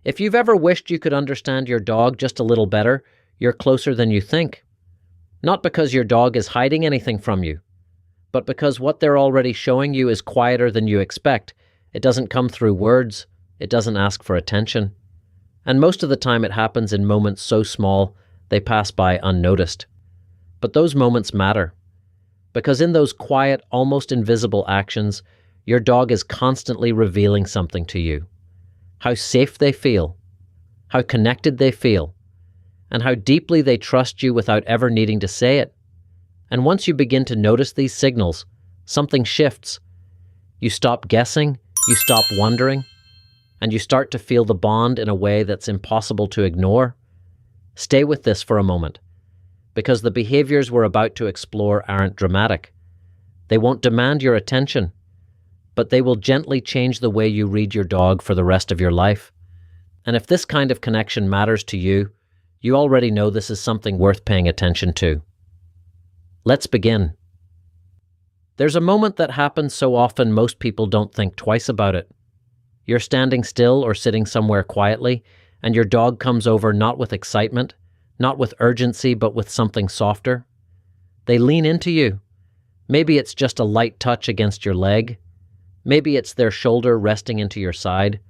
If you've ever wished you could understand your dog just a little better, you're closer than you think. Not because your dog is hiding anything from you, but because what they're already showing you is quieter than you expect. It doesn't come through words. It doesn't ask for attention. And most of the time it happens in moments so small they pass by unnoticed. But those moments matter, because in those quiet, almost invisible actions, your dog is constantly revealing something to you. How safe they feel, how connected they feel, and how deeply they trust you without ever needing to say it. And once you begin to notice these signals, something shifts. You stop guessing, you stop wondering, and you start to feel the bond in a way that's impossible to ignore. Stay with this for a moment, because the behaviors we're about to explore aren't dramatic. They won't demand your attention, but they will gently change the way you read your dog for the rest of your life. And if this kind of connection matters to you, you already know this is something worth paying attention to. Let's begin. There's a moment that happens so often most people don't think twice about it. You're standing still or sitting somewhere quietly, and your dog comes over not with excitement, not with urgency, but with something softer. They lean into you. Maybe it's just a light touch against your leg. Maybe it's their shoulder resting into your side,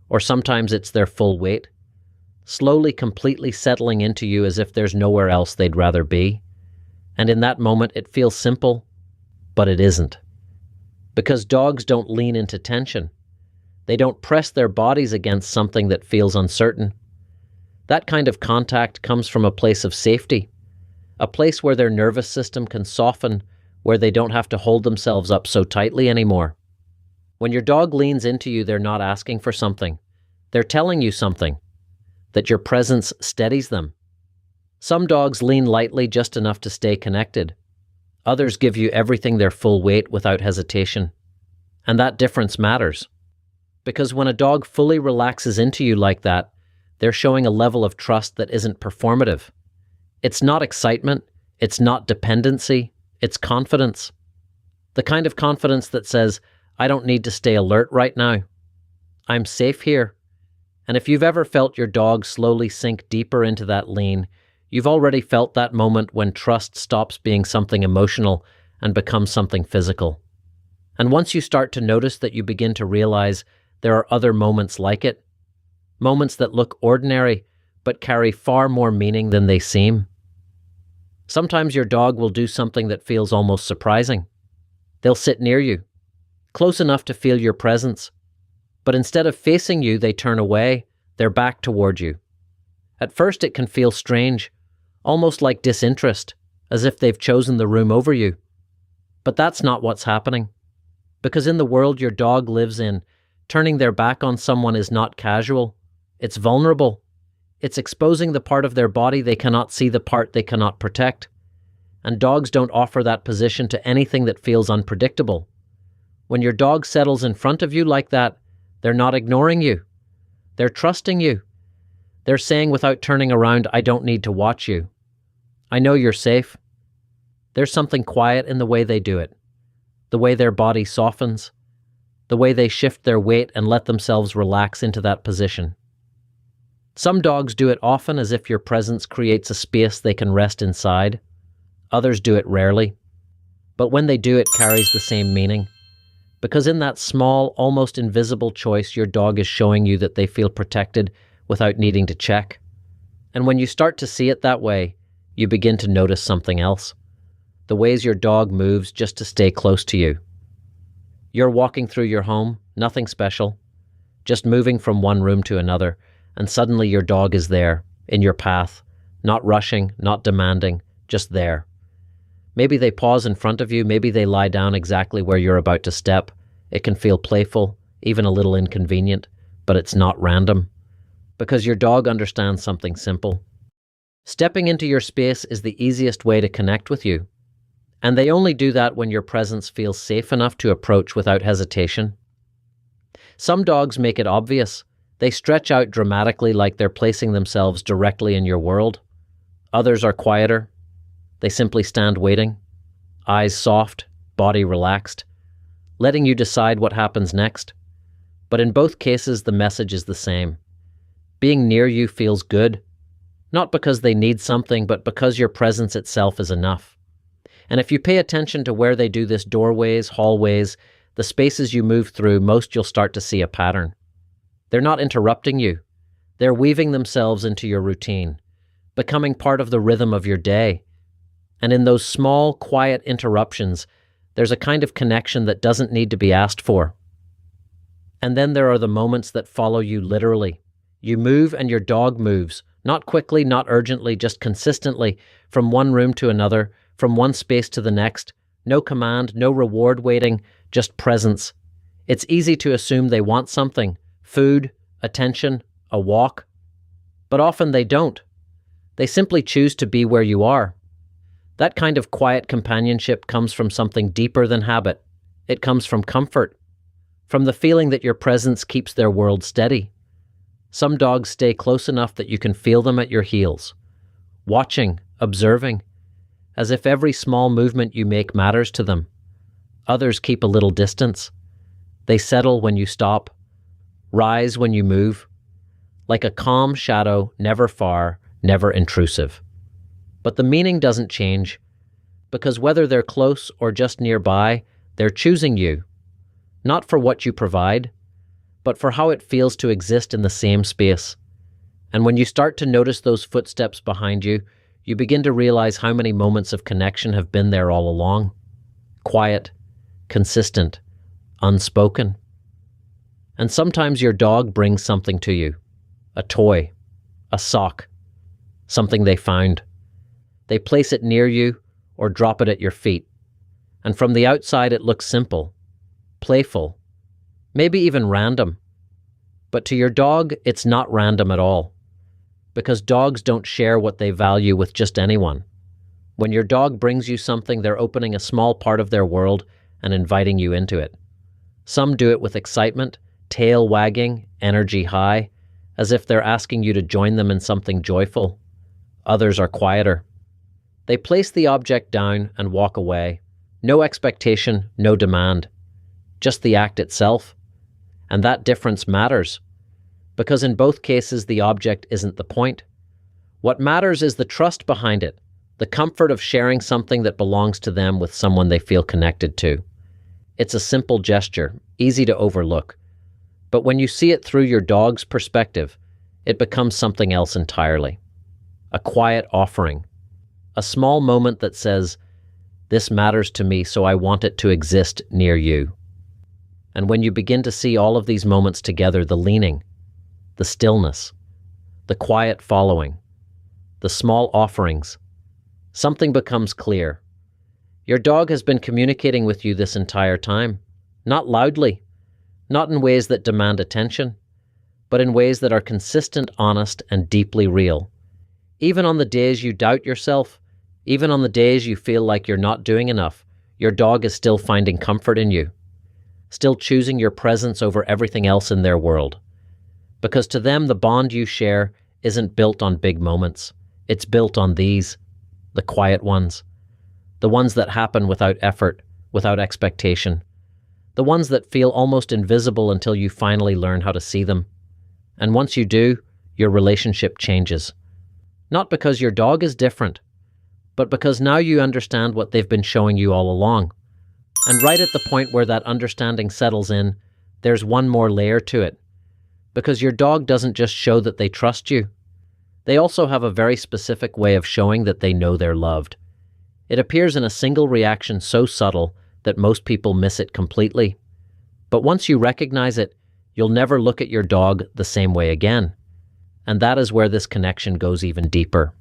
or sometimes it's their full weight, slowly, completely settling into you as if there's nowhere else they'd rather be. And in that moment, it feels simple, but it isn't. Because dogs don't lean into tension. They don't press their bodies against something that feels uncertain. That kind of contact comes from a place of safety, a place where their nervous system can soften, where they don't have to hold themselves up so tightly anymore. When your dog leans into you, they're not asking for something. They're telling you something, that your presence steadies them. Some dogs lean lightly just enough to stay connected. Others give you everything their full weight without hesitation. And that difference matters. Because when a dog fully relaxes into you like that, they're showing a level of trust that isn't performative. It's not excitement, it's not dependency, it's confidence. The kind of confidence that says, I don't need to stay alert right now. I'm safe here. And if you've ever felt your dog slowly sink deeper into that lean, you've already felt that moment when trust stops being something emotional and becomes something physical. And once you start to notice that, you begin to realize there are other moments like it, moments that look ordinary but carry far more meaning than they seem. Sometimes your dog will do something that feels almost surprising. They'll sit near you, close enough to feel your presence, but instead of facing you, they turn away, their back toward you. At first it can feel strange, almost like disinterest, as if they've chosen the room over you. But that's not what's happening. Because in the world your dog lives in, turning their back on someone is not casual. It's vulnerable. It's exposing the part of their body they cannot see, the part they cannot protect. And dogs don't offer that position to anything that feels unpredictable. When your dog settles in front of you like that, they're not ignoring you. They're trusting you. They're saying without turning around, I don't need to watch you. I know you're safe. There's something quiet in the way they do it, the way their body softens, the way they shift their weight and let themselves relax into that position. Some dogs do it often, as if your presence creates a space they can rest inside. Others do it rarely. But when they do, it carries the same meaning. Because in that small, almost invisible choice, your dog is showing you that they feel protected without needing to check. And when you start to see it that way, you begin to notice something else. The ways your dog moves just to stay close to you. You're walking through your home, nothing special, just moving from one room to another, and suddenly your dog is there, in your path, not rushing, not demanding, just there. Maybe they pause in front of you, maybe they lie down exactly where you're about to step. It can feel playful, even a little inconvenient, but it's not random. Because your dog understands something simple. Stepping into your space is the easiest way to connect with you. And they only do that when your presence feels safe enough to approach without hesitation. Some dogs make it obvious. They stretch out dramatically like they're placing themselves directly in your world. Others are quieter. They simply stand waiting, eyes soft, body relaxed, letting you decide what happens next. But in both cases, the message is the same. Being near you feels good, not because they need something, but because your presence itself is enough. And if you pay attention to where they do this, doorways, hallways, the spaces you move through, most you'll start to see a pattern. They're not interrupting you. They're weaving themselves into your routine, becoming part of the rhythm of your day. And in those small, quiet interruptions, there's a kind of connection that doesn't need to be asked for. And then there are the moments that follow you literally. You move and your dog moves, not quickly, not urgently, just consistently, from one room to another, from one space to the next. No command, no reward waiting, just presence. It's easy to assume they want something, food, attention, a walk. But often they don't. They simply choose to be where you are. That kind of quiet companionship comes from something deeper than habit. It comes from comfort, from the feeling that your presence keeps their world steady. Some dogs stay close enough that you can feel them at your heels, watching, observing, as if every small movement you make matters to them. Others keep a little distance. They settle when you stop, rise when you move, like a calm shadow, never far, never intrusive. But the meaning doesn't change, because whether they're close or just nearby, they're choosing you, not for what you provide, but for how it feels to exist in the same space. And when you start to notice those footsteps behind you, you begin to realize how many moments of connection have been there all along. Quiet, consistent, unspoken. And sometimes your dog brings something to you. A toy, a sock, something they found. They place it near you or drop it at your feet. And from the outside it looks simple, playful, maybe even random. But to your dog, it's not random at all, because dogs don't share what they value with just anyone. When your dog brings you something, they're opening a small part of their world and inviting you into it. Some do it with excitement, tail wagging, energy high, as if they're asking you to join them in something joyful. Others are quieter. They place the object down and walk away. No expectation, no demand. Just the act itself. And that difference matters, because in both cases the object isn't the point. What matters is the trust behind it, the comfort of sharing something that belongs to them with someone they feel connected to. It's a simple gesture, easy to overlook. But when you see it through your dog's perspective, it becomes something else entirely. A quiet offering. A small moment that says, "This matters to me, so I want it to exist near you." And when you begin to see all of these moments together, the leaning, the stillness, the quiet following, the small offerings, something becomes clear. Your dog has been communicating with you this entire time, not loudly, not in ways that demand attention, but in ways that are consistent, honest, and deeply real. Even on the days you doubt yourself, even on the days you feel like you're not doing enough, your dog is still finding comfort in you, still choosing your presence over everything else in their world. Because to them, the bond you share isn't built on big moments. It's built on these, the quiet ones, the ones that happen without effort, without expectation, the ones that feel almost invisible until you finally learn how to see them. And once you do, your relationship changes. Not because your dog is different, but because now you understand what they've been showing you all along. And right at the point where that understanding settles in, there's one more layer to it. Because your dog doesn't just show that they trust you. They also have a very specific way of showing that they know they're loved. It appears in a single reaction so subtle that most people miss it completely. But once you recognize it, you'll never look at your dog the same way again. And that is where this connection goes even deeper.